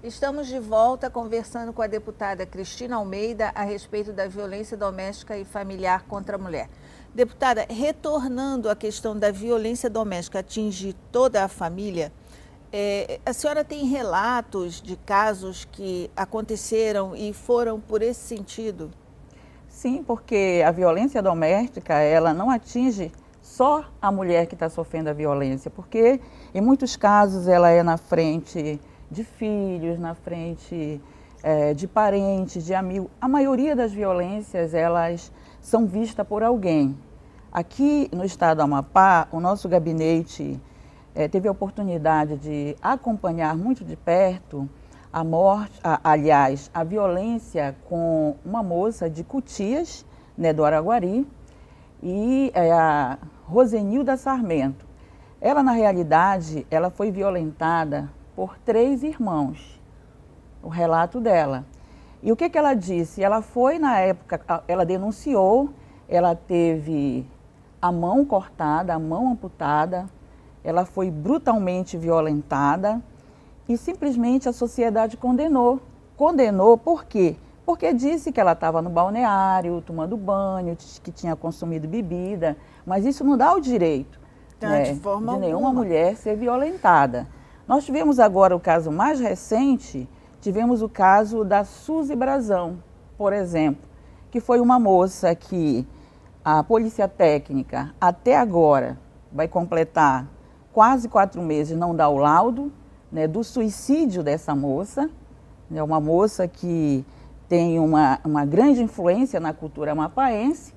Estamos de volta conversando com a deputada Cristina Almeida a respeito da violência doméstica e familiar contra a mulher. Deputada, retornando à questão da violência doméstica atingir toda a família, a senhora tem relatos de casos que aconteceram e foram por esse sentido? Sim, porque a violência doméstica, ela não atinge só a mulher que está sofrendo a violência, porque em muitos casos ela é na frente de filhos, na frente de parentes, de amigos. A maioria das violências, elas são vistas por alguém. Aqui no estado do Amapá, o nosso gabinete teve a oportunidade de acompanhar muito de perto a morte, a violência com uma moça de Cutias, né, do Araguari, e a Rosenilda Sarmento. Ela, na realidade, ela foi violentada por 3 irmãos, o relato dela. E o que ela disse? Ela foi, na época, ela denunciou, ela teve a mão cortada, a mão amputada, ela foi brutalmente violentada e simplesmente a sociedade condenou. Condenou por quê? Porque disse que ela estava no balneário, tomando banho, que tinha consumido bebida, mas isso não dá o direito, né, de nenhuma mulher ser violentada. Nós tivemos agora o caso mais recente, tivemos o caso da Suzy Brazão, por exemplo, que foi uma moça que a polícia técnica até agora vai completar quase 4 meses, não dá o laudo, né, do suicídio dessa moça. É uma moça que tem uma grande influência na cultura amapaense,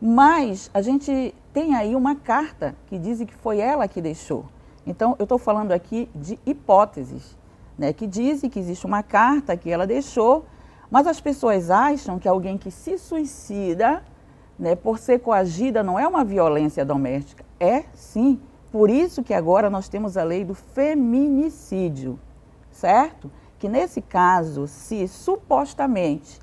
mas a gente tem aí uma carta que diz que foi ela que deixou. Então, eu estou falando aqui de hipóteses, né, que dizem que existe uma carta que ela deixou, mas as pessoas acham que alguém que se suicida, né, por ser coagida, não é uma violência doméstica. É sim. Por isso que agora nós temos a lei do feminicídio, certo? Que nesse caso, se supostamente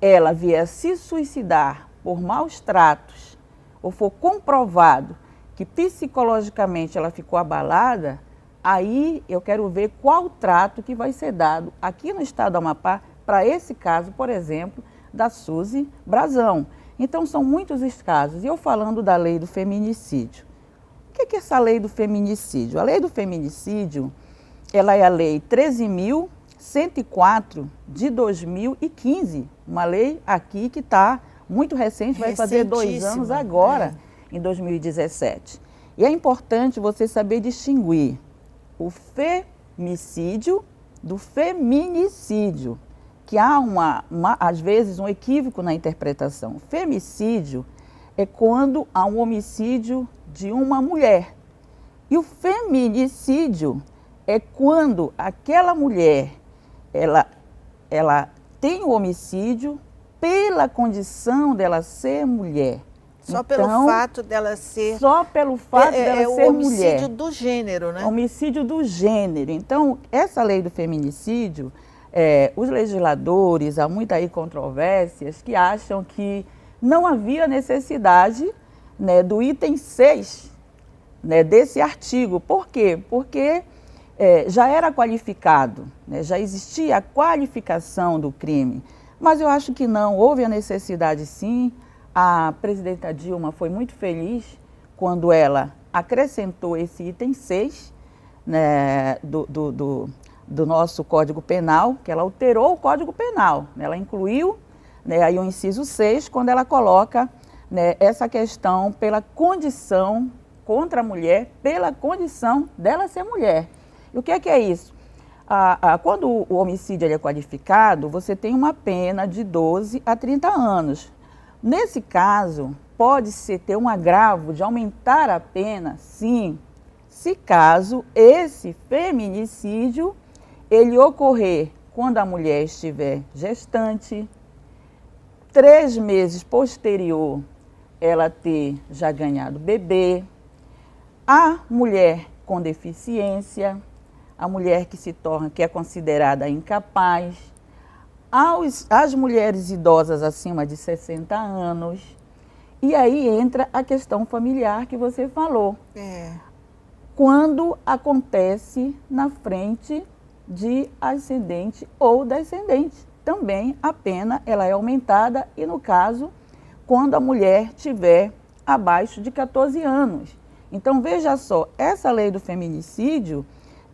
ela vier se suicidar por maus tratos, ou for comprovado que psicologicamente ela ficou abalada, aí eu quero ver qual trato que vai ser dado aqui no estado do Amapá para esse caso, por exemplo, da Suzy Brazão. Então são muitos os casos. E eu falando da lei do feminicídio. O que é essa lei do feminicídio? A lei do feminicídio, ela é a lei 13.104 de 2015, uma lei aqui que está muito recente, vai fazer 2 anos agora, em 2017. E é importante você saber distinguir o femicídio do feminicídio, que há às vezes um equívoco na interpretação. Femicídio é quando há um homicídio de uma mulher. E o feminicídio é quando aquela mulher, ela tem o homicídio pela condição dela ser mulher. Só pelo fato dela ser... Só pelo fato dela ser mulher. É o homicídio do gênero, né? Homicídio do gênero. Então, essa lei do feminicídio, os legisladores, há muita aí controvérsias, que acham que não havia necessidade, né, do item 6, né, desse artigo. Por quê? Porque já era qualificado, né, já existia a qualificação do crime. Mas eu acho que não, houve a necessidade sim. A presidenta Dilma foi muito feliz quando ela acrescentou esse item 6, né, do nosso Código Penal, que ela alterou o Código Penal, né, ela incluiu, né, aí o inciso 6, quando ela coloca, né, essa questão pela condição contra a mulher, pela condição dela ser mulher. E o que é isso? Quando o homicídio ele é qualificado, você tem uma pena de 12 a 30 anos. Nesse caso, pode-se ter um agravo de aumentar a pena, sim, se caso esse feminicídio ele ocorrer quando a mulher estiver gestante, 3 meses posterior ela ter já ganhado bebê, a mulher com deficiência, a mulher que é considerada incapaz, as mulheres idosas acima de 60 anos. E aí entra a questão familiar que você falou. Quando acontece na frente de ascendente ou descendente. Também a pena ela é aumentada e, no caso, quando a mulher tiver abaixo de 14 anos. Então, veja só, essa lei do feminicídio,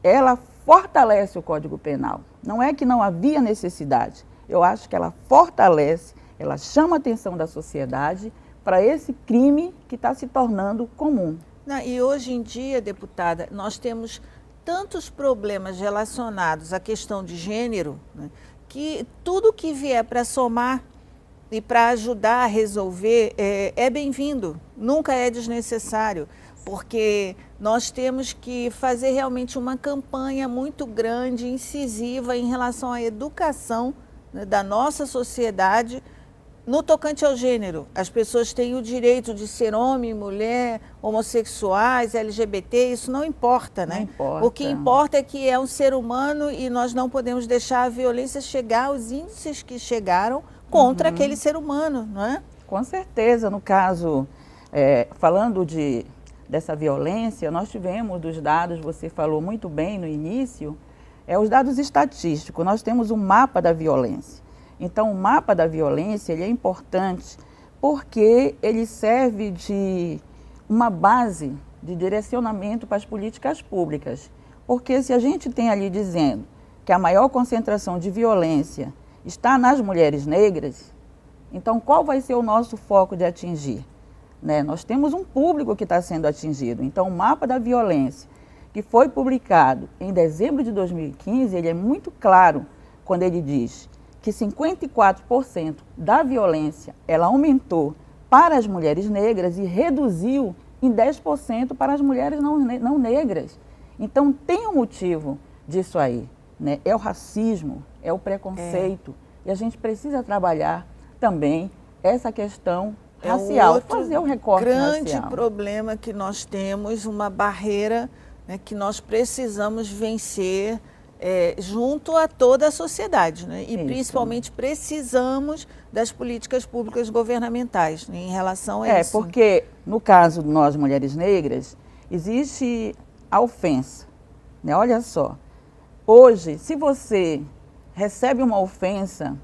ela fortalece o Código Penal. Não é que não havia necessidade. Eu acho que ela fortalece, ela chama a atenção da sociedade para esse crime que está se tornando comum. E hoje em dia, deputada, nós temos tantos problemas relacionados à questão de gênero, né, que tudo que vier para somar e para ajudar a resolver é bem-vindo, nunca é desnecessário, porque nós temos que fazer realmente uma campanha muito grande, incisiva em relação à educação, né, da nossa sociedade no tocante ao gênero. As pessoas têm o direito de ser homem, mulher, homossexuais, LGBT, isso não importa, né? Não importa. O que importa é que é um ser humano e nós não podemos deixar a violência chegar aos índices que chegaram contra aquele ser humano, não é? Com certeza, no caso, falando dessa violência, nós tivemos dos dados, você falou muito bem no início, os dados estatísticos, nós temos um mapa da violência. Então, o mapa da violência ele é importante porque ele serve de uma base de direcionamento para as políticas públicas. Porque se a gente tem ali dizendo que a maior concentração de violência está nas mulheres negras, então qual vai ser o nosso foco de atingir? Né? Nós temos um público que está sendo atingido. Então, o mapa da violência, que foi publicado em dezembro de 2015, ele é muito claro quando ele diz que 54% da violência ela aumentou para as mulheres negras e reduziu em 10% para as mulheres não negras. Então, tem um motivo disso aí, né? É o racismo, é o preconceito. E a gente precisa trabalhar também essa questão racial, fazer um recorte grande racial. Problema que nós temos, uma barreira, né, que nós precisamos vencer junto a toda a sociedade, né? E principalmente precisamos das políticas públicas governamentais, né, em relação a isso. Porque no caso de nós mulheres negras, existe a ofensa, né? Olha só, hoje, se você recebe uma ofensa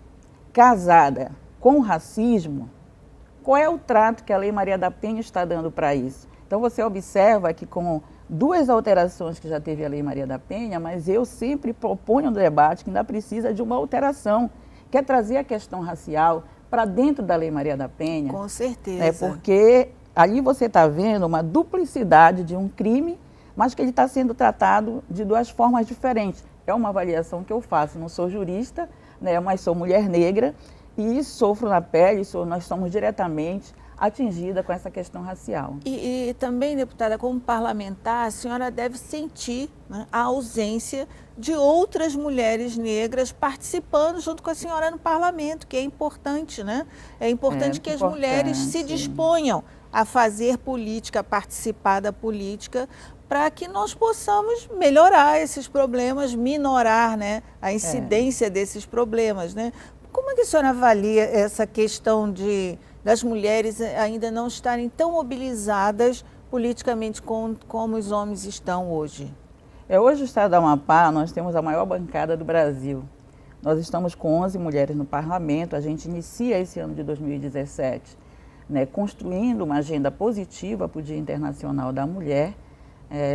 casada com racismo, qual é o trato que a Lei Maria da Penha está dando para isso? Então você observa que com duas alterações que já teve a Lei Maria da Penha, mas eu sempre proponho no debate que ainda precisa de uma alteração, que é trazer a questão racial para dentro da Lei Maria da Penha. Com certeza. Né? Porque ali você está vendo uma duplicidade de um crime, mas que ele está sendo tratado de duas formas diferentes. É uma avaliação que eu faço, não sou jurista, né, mas sou mulher negra e sofro na pele, nós somos diretamente atingida com essa questão racial. E também, deputada, como parlamentar, a senhora deve sentir, né, a ausência de outras mulheres negras participando junto com a senhora no parlamento, que é importante, né? É importante que as mulheres se disponham a fazer política, a participar da política, para que nós possamos melhorar esses problemas, minorar, né, a incidência desses problemas, né? Como é que a senhora avalia essa questão das mulheres ainda não estarem tão mobilizadas politicamente como os homens estão hoje? Hoje, no estado do Amapá, nós temos a maior bancada do Brasil. Nós estamos com 11 mulheres no parlamento. A gente inicia esse ano de 2017, né, construindo uma agenda positiva para o Dia Internacional da Mulher,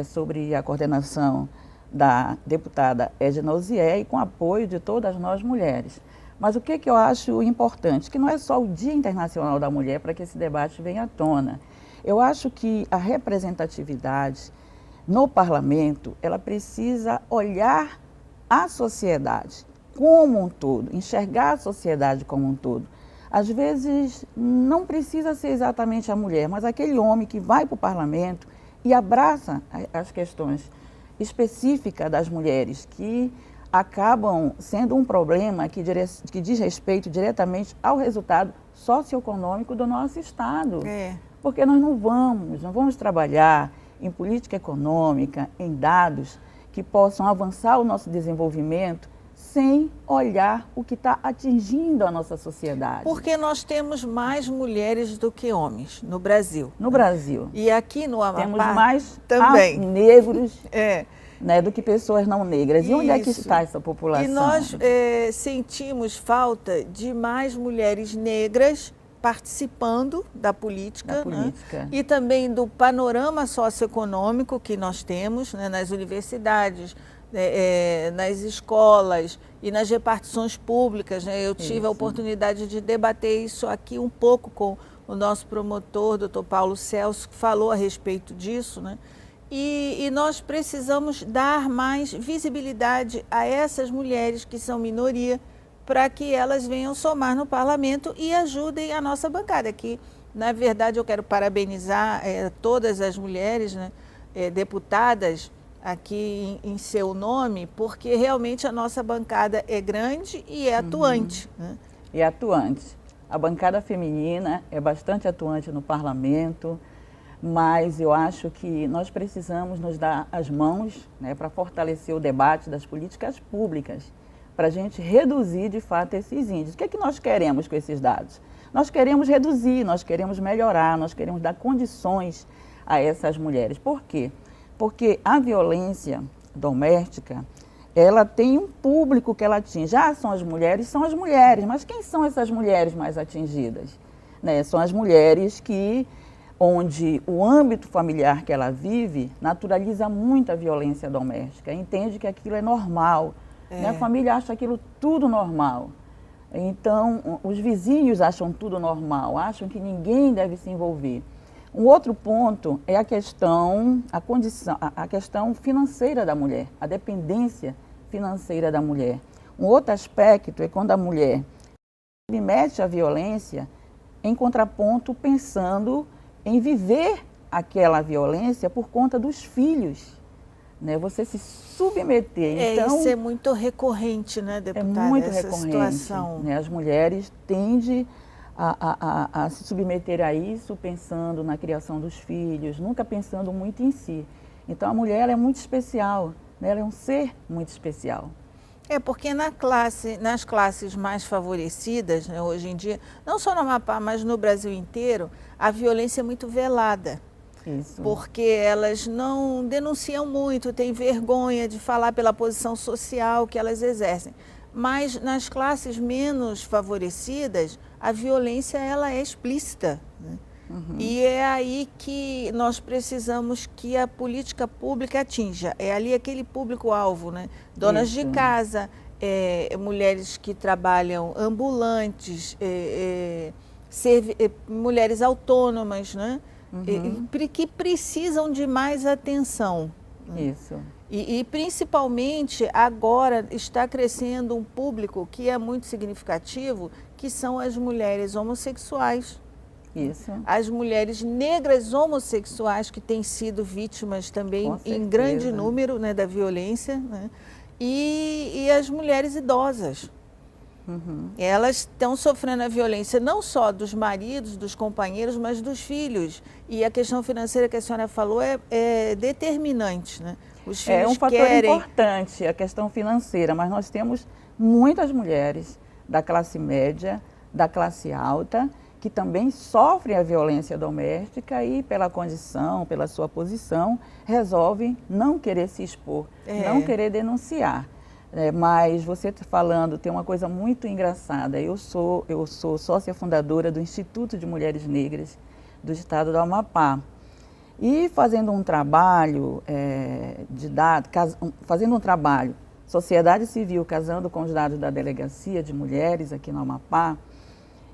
sobre a coordenação da deputada Edna Osier e com apoio de todas nós mulheres. Mas o que eu acho importante? Que não é só o Dia Internacional da Mulher para que esse debate venha à tona. Eu acho que a representatividade no parlamento, ela precisa olhar a sociedade como um todo, enxergar a sociedade como um todo. Às vezes, não precisa ser exatamente a mulher, mas aquele homem que vai para o parlamento e abraça as questões específicas das mulheres, que acabam sendo um problema que diz respeito diretamente ao resultado socioeconômico do nosso Estado. Porque nós não vamos trabalhar em política econômica, em dados que possam avançar o nosso desenvolvimento sem olhar o que está atingindo a nossa sociedade. Porque nós temos mais mulheres do que homens no Brasil. No Brasil. E aqui no Amapá temos mais também negros. né, do que pessoas não negras. E onde é que Isso. está essa população? E nós sentimos falta de mais mulheres negras participando da política, né? E também do panorama socioeconômico que nós temos, né, nas universidades, nas escolas e nas repartições públicas, né? Eu tive a oportunidade de debater isso aqui um pouco com o nosso promotor, doutor Paulo Celso, que falou a respeito disso, né? E nós precisamos dar mais visibilidade a essas mulheres que são minoria, para que elas venham somar no parlamento e ajudem a nossa bancada. Que, na verdade, eu quero parabenizar todas as mulheres, né, deputadas aqui em seu nome, porque realmente a nossa bancada é grande e é atuante. Né? E é atuante. A bancada feminina é bastante atuante no parlamento, mas eu acho que nós precisamos nos dar as mãos, né, para fortalecer o debate das políticas públicas, para a gente reduzir, de fato, esses índices. O que é que nós queremos com esses dados? Nós queremos reduzir, nós queremos melhorar, nós queremos dar condições a essas mulheres. Por quê? Porque a violência doméstica, ela tem um são as mulheres, mas quem são essas mulheres mais atingidas? Né? São as mulheres onde o âmbito familiar que ela vive naturaliza muito a violência doméstica, entende que aquilo é normal. Né? A família acha aquilo tudo normal. Então, os vizinhos acham tudo normal, acham que ninguém deve se envolver. Um outro ponto é a questão financeira da mulher, a dependência financeira da mulher. Um outro aspecto é quando a mulher submete à violência, em contraponto, pensando em viver aquela violência por conta dos filhos. Né, você se submeter. Então, isso é muito recorrente, né, deputada? É muito essa recorrente. Situação. Né, as mulheres tendem a se submeter a isso pensando na criação dos filhos, nunca pensando muito em si. Então a mulher ela é muito especial, né, ela é um ser muito especial. Porque nas classes mais favorecidas, né, hoje em dia, não só no Amapá, mas no Brasil inteiro, a violência é muito velada. Isso. Porque elas não denunciam muito, têm vergonha de falar pela posição social que elas exercem. Mas nas classes menos favorecidas, a violência ela é explícita. Né? E é aí que nós precisamos que a política pública atinja. É ali aquele público-alvo, né? Donas de casa, mulheres que trabalham ambulantes, mulheres autônomas, né? Que precisam de mais atenção. Isso. E principalmente agora está crescendo um público que é muito significativo, que são as mulheres homossexuais. Isso. As mulheres negras homossexuais que têm sido vítimas também em grande número, né, da violência, né? E as mulheres idosas. Elas estão sofrendo a violência não só dos maridos, dos companheiros, mas dos filhos. E a questão financeira que a senhora falou é determinante, né? Os filhos é um fator importante, a questão financeira, mas nós temos muitas mulheres da classe média, da classe alta, que também sofrem a violência doméstica e pela condição, pela sua posição, resolvem não querer se expor, não querer denunciar. Mas você falando, tem uma coisa muito engraçada. Eu sou sócia fundadora do Instituto de Mulheres Negras do Estado do Amapá. E fazendo um trabalho sociedade civil casando com os dados da Delegacia de Mulheres aqui no Amapá,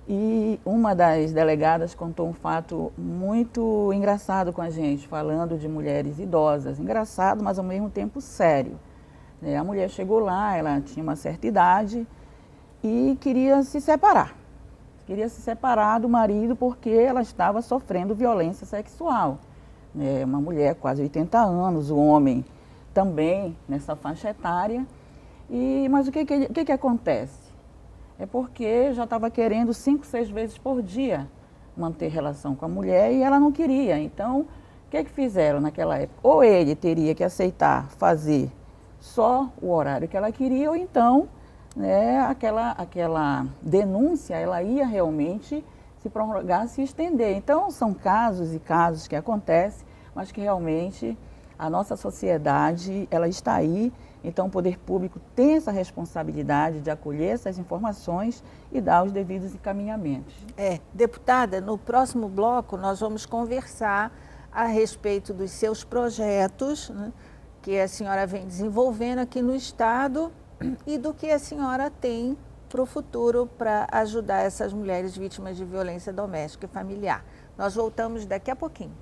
e uma das delegadas contou um fato muito engraçado com a gente, falando de mulheres idosas. Engraçado, mas ao mesmo tempo sério. A mulher chegou lá, ela tinha uma certa idade e queria se separar. Queria se separar do marido porque ela estava sofrendo violência sexual. Uma mulher quase 80 anos, o homem também nessa faixa etária. Mas o que acontece? É porque já estava querendo 5, 6 vezes por dia manter relação com a mulher e ela não queria. Então, o que fizeram naquela época? Ou ele teria que aceitar fazer só o horário que ela queria, ou então, né, aquela denúncia, ela ia realmente se prorrogar, se estender. Então, são casos e casos que acontecem, mas que realmente A nossa sociedade, ela está aí, então o poder público tem essa responsabilidade de acolher essas informações e dar os devidos encaminhamentos. Deputada, no próximo bloco nós vamos conversar a respeito dos seus projetos, né, que a senhora vem desenvolvendo aqui no Estado e do que a senhora tem para o futuro para ajudar essas mulheres vítimas de violência doméstica e familiar. Nós voltamos daqui a pouquinho.